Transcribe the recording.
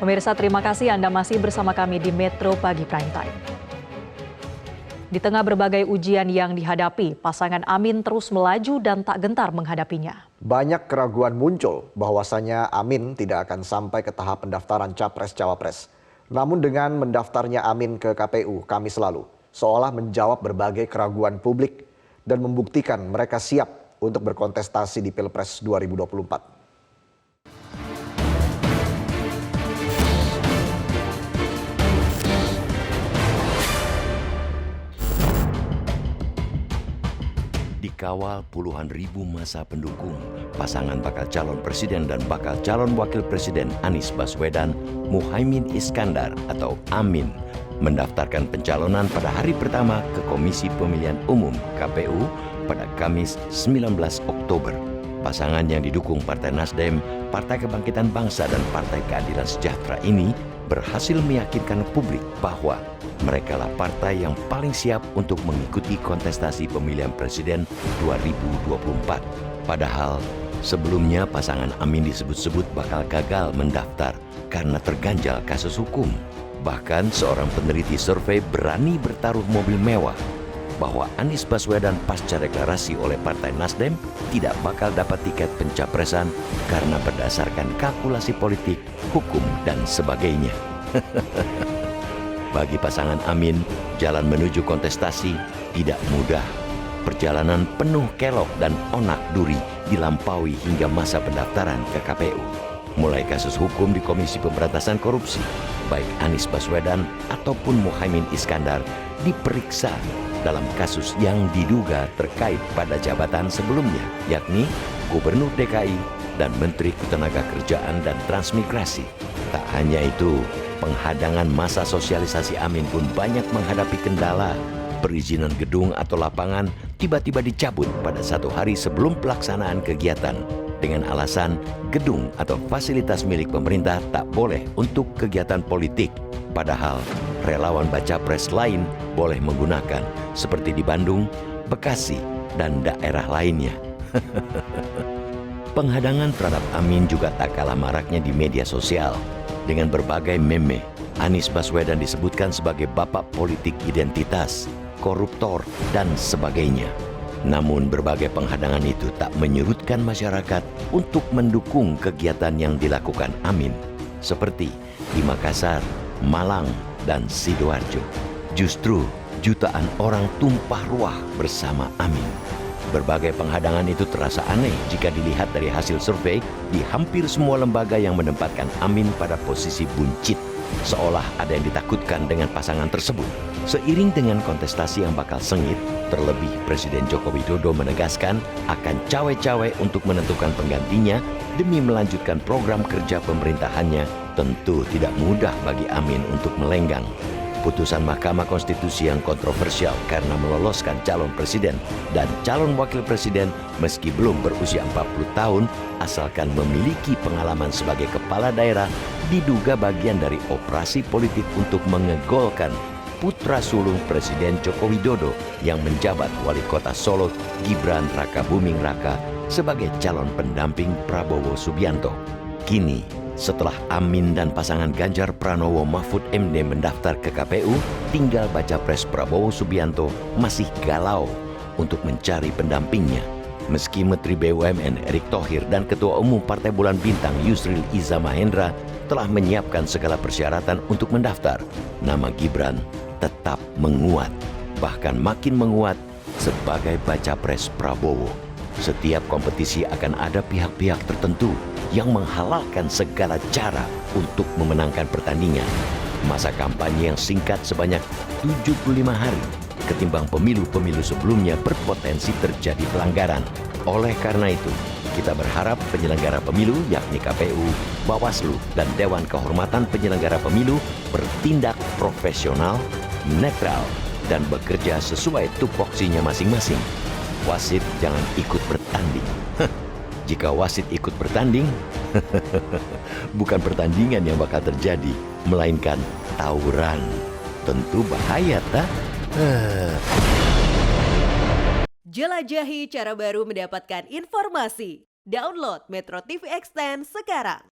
Pemirsa, terima kasih Anda masih bersama kami di Metro Pagi Prime Time. Di tengah berbagai ujian yang dihadapi, pasangan Amin terus melaju dan tak gentar menghadapinya. Banyak keraguan muncul bahwasannya Amin tidak akan sampai ke tahap pendaftaran Capres-Cawapres. Namun dengan mendaftarnya Amin ke KPU Kamis lalu, seolah menjawab berbagai keraguan publik dan membuktikan mereka siap untuk berkontestasi di Pilpres 2024. Dikawal puluhan ribu massa pendukung, pasangan bakal calon presiden dan bakal calon wakil presiden Anies Baswedan, Muhaimin Iskandar atau Amin, mendaftarkan pencalonan pada hari pertama ke Komisi Pemilihan Umum KPU pada Kamis 19 Oktober. Pasangan yang didukung Partai Nasdem, Partai Kebangkitan Bangsa dan Partai Keadilan Sejahtera ini berhasil meyakinkan publik bahwa merekalah partai yang paling siap untuk mengikuti kontestasi pemilihan presiden 2024. Padahal sebelumnya pasangan Amin disebut-sebut bakal gagal mendaftar karena terganjal kasus hukum. Bahkan seorang peneliti survei berani bertaruh mobil mewah bahwa Anies Baswedan pasca deklarasi oleh Partai Nasdem tidak bakal dapat tiket pencapresan karena berdasarkan kalkulasi politik, hukum, dan sebagainya. Bagi pasangan Amin, jalan menuju kontestasi tidak mudah. Perjalanan penuh kelok dan onak-duri dilampaui hingga masa pendaftaran ke KPU. Mulai kasus hukum di Komisi Pemberantasan Korupsi, baik Anies Baswedan ataupun Muhaimin Iskandar diperiksa dalam kasus yang diduga terkait pada jabatan sebelumnya, yakni Gubernur DKI dan Menteri Ketenagakerjaan dan Transmigrasi. Tak hanya itu, penghadangan masa sosialisasi Amin pun banyak menghadapi kendala. Perizinan gedung atau lapangan tiba-tiba dicabut pada satu hari sebelum pelaksanaan kegiatan dengan alasan gedung atau fasilitas milik pemerintah tak boleh untuk kegiatan politik. Padahal relawan baca pres lain boleh menggunakan seperti di Bandung, Bekasi, dan daerah lainnya. Penghadangan terhadap Amin juga tak kalah maraknya di media sosial. Dengan berbagai meme, Anies Baswedan disebutkan sebagai bapak politik identitas, koruptor, dan sebagainya. Namun berbagai penghadangan itu tak menyurutkan masyarakat untuk mendukung kegiatan yang dilakukan Amin. Seperti di Makassar, Malang, dan Sidoarjo. Justru jutaan orang tumpah ruah bersama Amin. Berbagai penghadangan itu terasa aneh jika dilihat dari hasil survei di hampir semua lembaga yang menempatkan Amin pada posisi buncit, seolah ada yang ditakutkan dengan pasangan tersebut. Seiring dengan kontestasi yang bakal sengit, terlebih Presiden Joko Widodo menegaskan akan cawe-cawe untuk menentukan penggantinya demi melanjutkan program kerja pemerintahannya, tentu tidak mudah bagi Amin untuk melenggang. Putusan Mahkamah Konstitusi yang kontroversial karena meloloskan calon presiden dan calon wakil presiden meski belum berusia 40 tahun asalkan memiliki pengalaman sebagai kepala daerah diduga bagian dari operasi politik untuk mengegolkan putra sulung Presiden Joko Widodo yang menjabat wali kota Solo Gibran Rakabuming Raka sebagai calon pendamping Prabowo Subianto. Kini setelah Amin dan pasangan Ganjar Pranowo Mahfud MD mendaftar ke KPU, tinggal baca pres Prabowo Subianto masih galau untuk mencari pendampingnya. Meski Menteri BUMN Erick Thohir dan Ketua Umum Partai Bulan Bintang Yusril Iza Mahendra telah menyiapkan segala persyaratan untuk mendaftar, nama Gibran tetap menguat, bahkan makin menguat sebagai baca pres Prabowo. Setiap kompetisi akan ada pihak-pihak tertentu yang menghalalkan segala cara untuk memenangkan pertandingan. Masa kampanye yang singkat sebanyak 75 hari ketimbang pemilu-pemilu sebelumnya berpotensi terjadi pelanggaran. Oleh karena itu, kita berharap penyelenggara pemilu yakni KPU, Bawaslu, dan Dewan Kehormatan Penyelenggara Pemilu bertindak profesional, netral, dan bekerja sesuai tupoksinya masing-masing. Wasit jangan ikut bertanding. Jika wasit ikut bertanding, bukan pertandingan yang bakal terjadi, melainkan tawuran. Tentu bahaya, tak? Jelajahi cara baru mendapatkan informasi. Download Metro TV Extend sekarang.